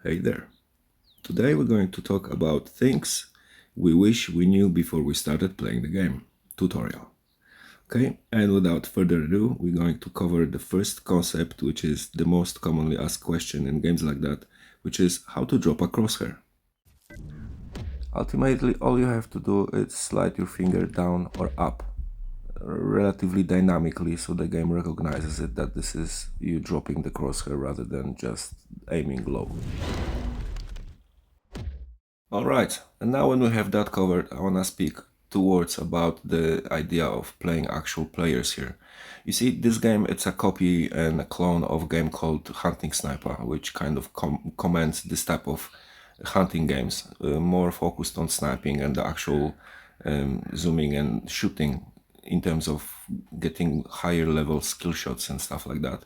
Hey there. Today we're going to talk about things we wish we knew before we started playing the game. Tutorial. Okay, and without further ado, we're going to cover the first concept, which is the most commonly asked question in games like that, which is how to drop a crosshair. Ultimately, all you have to do is slide your finger down or up relatively dynamically so the game recognizes it that this is you dropping the crosshair rather than just aiming low. Alright, and now when we have that covered, I wanna speak two words about the idea of playing actual players here. You see, this game, it's a copy and a clone of a game called Hunting Sniper, which kind of commends this type of hunting games, more focused on sniping and the actual zooming and shooting in terms of getting higher level skill shots and stuff like that.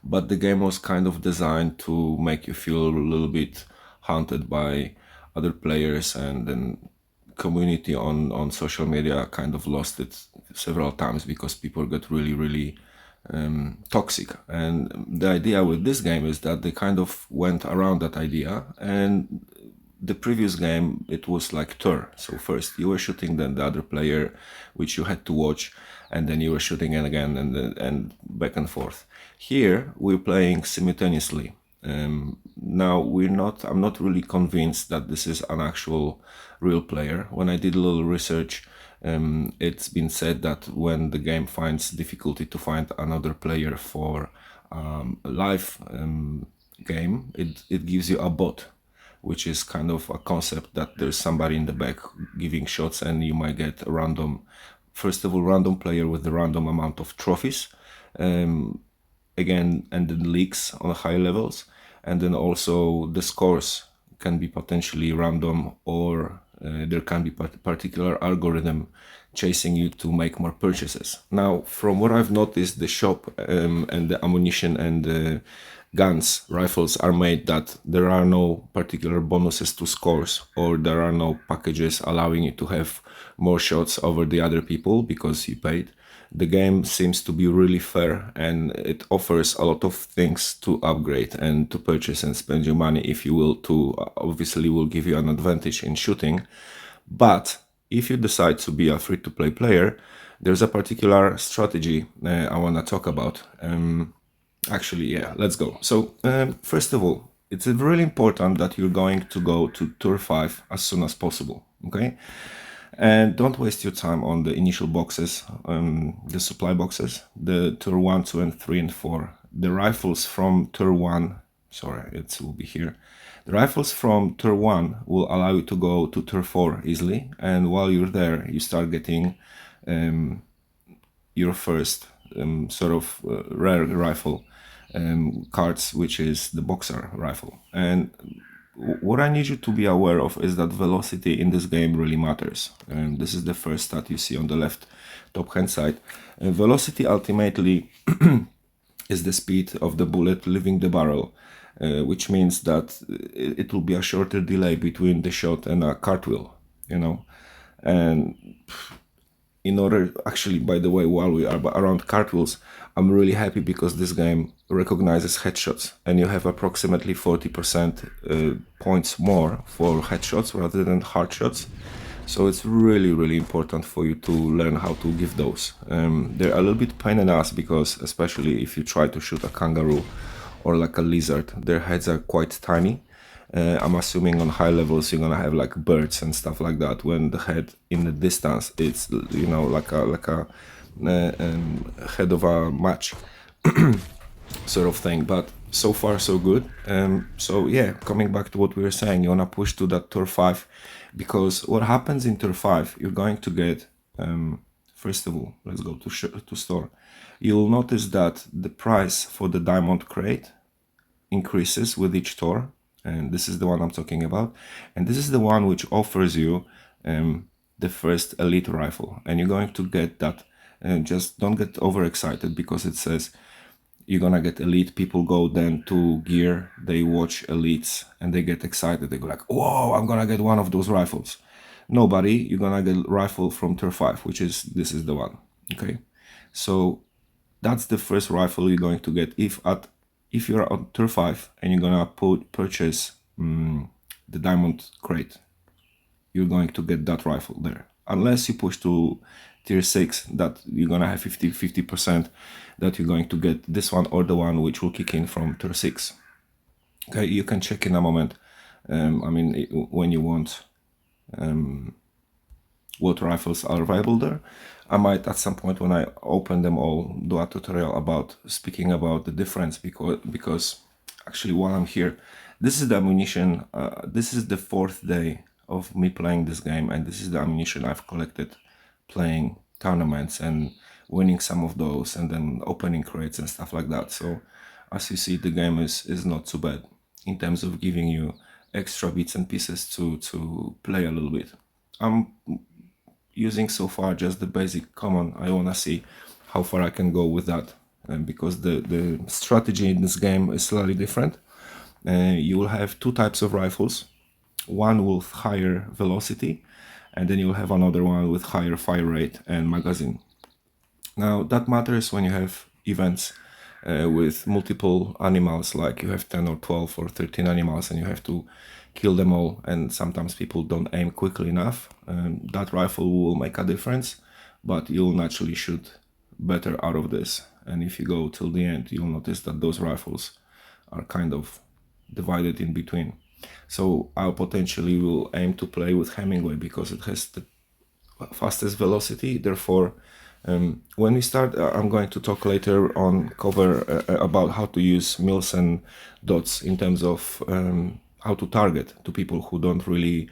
But the game was kind of designed to make you feel a little bit haunted by other players, and then community on social media kind of lost it several times because people got really toxic. And the idea with this game is that they kind of went around that idea, and the previous game it was like tour. So first you were shooting, then the other player, which you had to watch, and then you were shooting again, and back and forth. Here we're playing simultaneously. Now I'm not really convinced that this is an actual real player. When I did a little research, it's been said that when the game finds difficulty to find another player for a live game, it gives you a bot, which is kind of a concept that there's somebody in the back giving shots, and you might get a random, first of all, random player with a random amount of trophies, again, and then leaks on high levels, and then also the scores can be potentially random, or there can be particular algorithm chasing you to make more purchases. Now, from what I've noticed, the shop and the ammunition and the guns, rifles are made that there are no particular bonuses to scores, or there are no packages allowing you to have more shots over the other people because you paid. The game seems to be really fair, and it offers a lot of things to upgrade and to purchase and spend your money, if you will, to obviously will give you an advantage in shooting. But if you decide to be a free-to-play player, there's a particular strategy I want to talk about. Actually, yeah, let's go. So first of all, it's really important that you're going to go to Tour 5 as soon as possible, okay? And don't waste your time on the initial boxes, the supply boxes, the Tour 1, 2, and 3, and 4. The rifles from Tour 1, sorry, it will be here. The rifles from Tour 1 will allow you to go to Tour 4 easily, and while you're there, you start getting your first sort of rare rifle cards, which is the boxer rifle. And what I need you to be aware of is that velocity in this game really matters. And this is the first stat you see on the left top hand side. And velocity ultimately is the speed of the bullet leaving the barrel, which means that it will be a shorter delay between the shot and a cartwheel, you know. And in order, actually, by the way, while we are around cartwheels, I'm really happy because this game recognizes headshots, and you have approximately 40% points more for headshots rather than hard shots. So it's really important for you to learn how to give those. They're a little bit pain in the ass because, especially if you try to shoot a kangaroo or like a lizard, their heads are quite tiny. I'm assuming on high levels you're gonna have like birds and stuff like that. When the head in the distance, it's, you know, like a head of a match sort of thing. But so far so good. So yeah, coming back to what we were saying, you wanna push to that Tour 5, because what happens in Tour 5, you're going to get first of all, let's go to store. You'll notice that the price for the diamond crate increases with each tour, and this is the one I'm talking about, and this is the one which offers you the first elite rifle, and you're going to get that. Just don't get overexcited because it says you're gonna get elite. People go then to gear, they watch elites, and they get excited. They go like, whoa, I'm gonna get one of those rifles. Nobody, you're gonna get rifle from Tour 5, which is, this is the one, okay? So that's the first rifle you're going to get if you're on Tour 5 and you're gonna purchase the diamond crate, you're going to get that rifle there. Unless you push to tier 6, that you're gonna have 50% that you're going to get this one or the one which will kick in from tier 6. Okay, you can check in a moment. I mean, when you want what rifles are available there. I might at some point when I open them all do a tutorial about speaking about the difference, because actually while I'm here, this is the ammunition. This is the 4th day of me playing this game, and this is the ammunition I've collected playing tournaments and winning some of those, and then opening crates and stuff like that. So as you see, the game is not too bad in terms of giving you extra bits and pieces to play a little bit. I'm using so far just the basic common. I want to see how far I can go with that, because the strategy in this game is slightly different. You will have 2 types of rifles, one with higher velocity, and then you'll have another one with higher fire rate and magazine. Now that matters when you have events with multiple animals, like you have 10 or 12 or 13 animals and you have to kill them all, and sometimes people don't aim quickly enough. That rifle will make a difference, but you'll naturally shoot better out of this. And if you go till the end, you'll notice that those rifles are kind of divided in between. So I potentially will aim to play with Hemingway because it has the fastest velocity. Therefore, when we start, I'm going to talk later on cover about how to use mils and dots in terms of how to target to people who don't really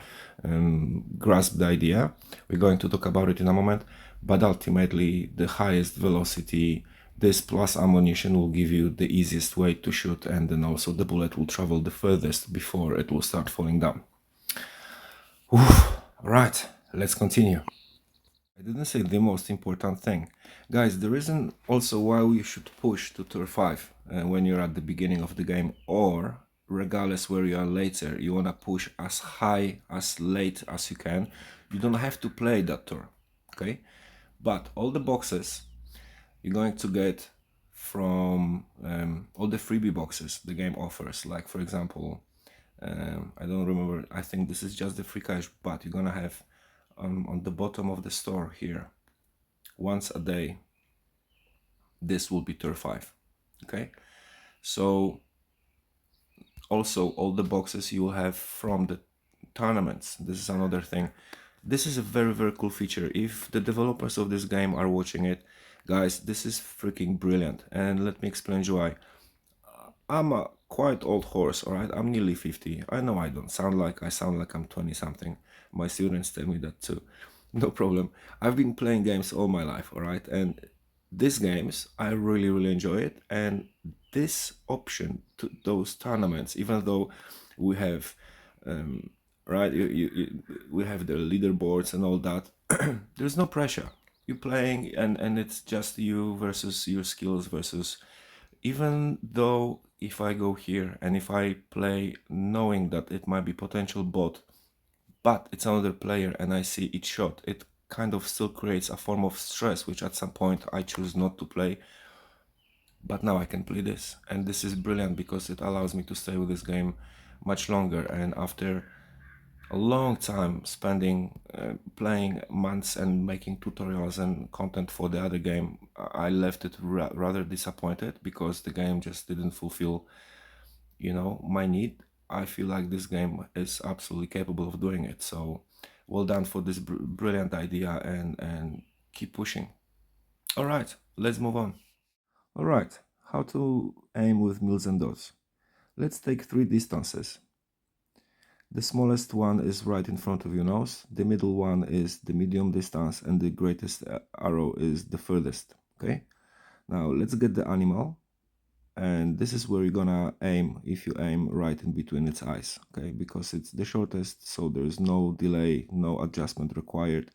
grasp the idea. We're going to talk about it in a moment, but ultimately the highest velocity, this plus ammunition, will give you the easiest way to shoot, and then also the bullet will travel the furthest before it will start falling down. Right, let's continue. I didn't say the most important thing. Guys, the reason also why we should push to tier 5 when you're at the beginning of the game, or regardless where you are later, you want to push as high, as late as you can. You don't have to play that tour, okay? But all the boxes you're going to get from all the freebie boxes the game offers, like for example, I don't remember, I think this is just the free cash, but you're gonna have on the bottom of the store here, once a day, this will be tier 5. Okay, so also all the boxes you will have from the tournaments. This is another thing. This is a very cool feature. If the developers of this game are watching it, guys, this is freaking brilliant, and let me explain why. I'm a quite old horse, all right? I'm nearly 50. I know I don't sound like, I sound like I'm 20 something. My students tell me that too. No problem. I've been playing games all my life, all right? And these games, I really enjoy it. And this option to those tournaments, even though we have, right, we have the leaderboards and all that, there's no pressure. You're playing, and it's just you versus your skills versus, even though if I go here and if I play knowing that it might be potential bot, but it's another player and I see each shot, it kind of still creates a form of stress, which at some point I choose not to play. But now I can play this, and this is brilliant because it allows me to stay with this game much longer. And after a long time spending playing months and making tutorials and content for the other game, I left it rather disappointed because the game just didn't fulfill, you know, my need. I feel like this game is absolutely capable of doing it. So well done for this brilliant idea, and keep pushing. All right, let's move on. All right, how to aim with mils and dots. Let's take 3 distances. The smallest one is right in front of your nose, the middle one is the medium distance, and the greatest arrow is the furthest. Okay, now let's get the animal, and this is where you're gonna aim if you aim right in between its eyes. Okay, because it's the shortest, so there's no delay, no adjustment required.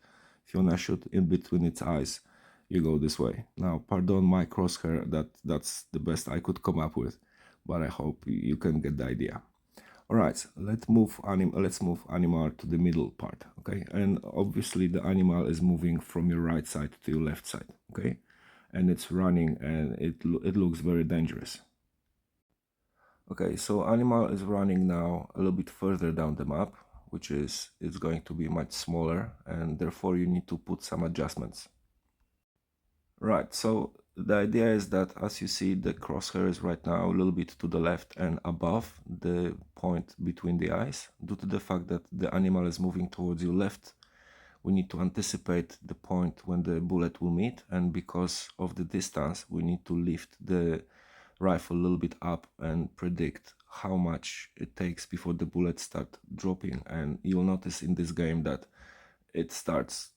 If you wanna shoot in between its eyes, you go this way. Now pardon my crosshair, that's the best I could come up with, but I hope you can get the idea. All right, let's move animal to the middle part. Okay, and obviously the animal is moving from your right side to your left side. Okay, and it's running, and it looks very dangerous. Okay, so animal is running now a little bit further down the map, which is it's going to be much smaller, and therefore you need to put some adjustments. Right, so the idea is that as you see, the crosshair is right now a little bit to the left and above the point between the eyes. Due to the fact that the animal is moving towards your left, we need to anticipate the point when the bullet will meet, and because of the distance, we need to lift the rifle a little bit up and predict how much it takes before the bullets start dropping. And you'll notice in this game that it starts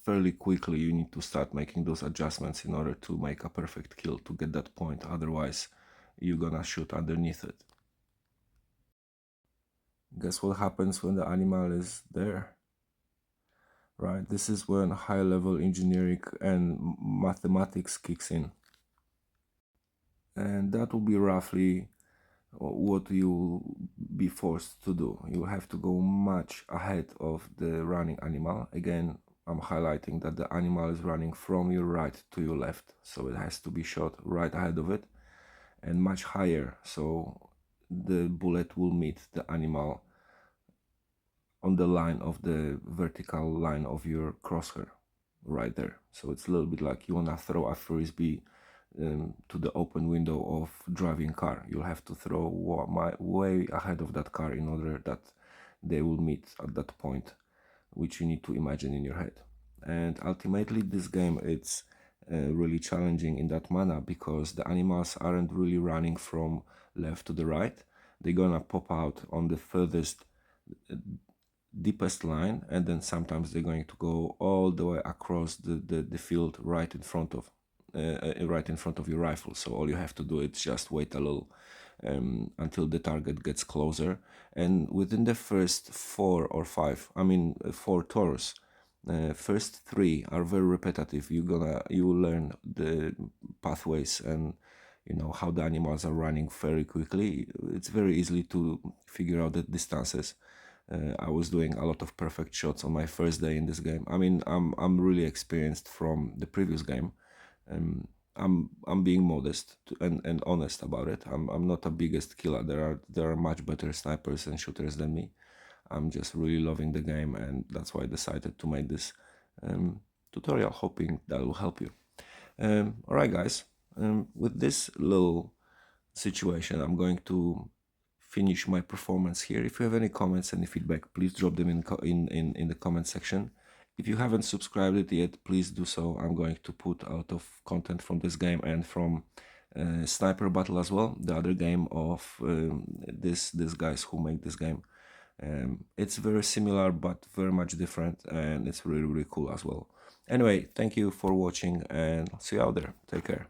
fairly quickly. You need to start making those adjustments in order to make a perfect kill to get that point, otherwise you're gonna shoot underneath it. Guess what happens when the animal is there? Right, this is when high level engineering and mathematics kicks in, and that will be roughly what you'll be forced to do. You have to go much ahead of the running animal. Again, I'm highlighting that the animal is running from your right to your left, so it has to be shot right ahead of it and much higher, so the bullet will meet the animal on the line of the vertical line of your crosshair right there. So it's a little bit like you want to throw a frisbee to the open window of driving car. You'll have to throw way ahead of that car in order that they will meet at that point, which you need to imagine in your head. And ultimately this game, it's really challenging in that manner because the animals aren't really running from left to the right. They're gonna pop out on the furthest deepest line, and then sometimes they're going to go all the way across the field right in front of your rifle. So all you have to do is just wait a little until the target gets closer, and within the first 4 tours, first 3 are very repetitive. You will learn the pathways and you know how the animals are running very quickly. It's very easily to figure out the distances. I was doing a lot of perfect shots on my first day in this game. I mean, I'm really experienced from the previous game. I'm being modest and honest about it. I'm not a biggest killer. There are much better snipers and shooters than me. I'm just really loving the game, and that's why I decided to make this tutorial, hoping that will help you. All right, guys. With this little situation, I'm going to finish my performance here. If you have any comments, any feedback, please drop them in the comment section. If you haven't subscribed it yet, please do so. I'm going to put a lot of content from this game and from Sniper Battle as well, the other game of these guys who make this game. It's very similar but very much different, and it's really cool as well. Anyway, thank you for watching, and see you out there. Take care.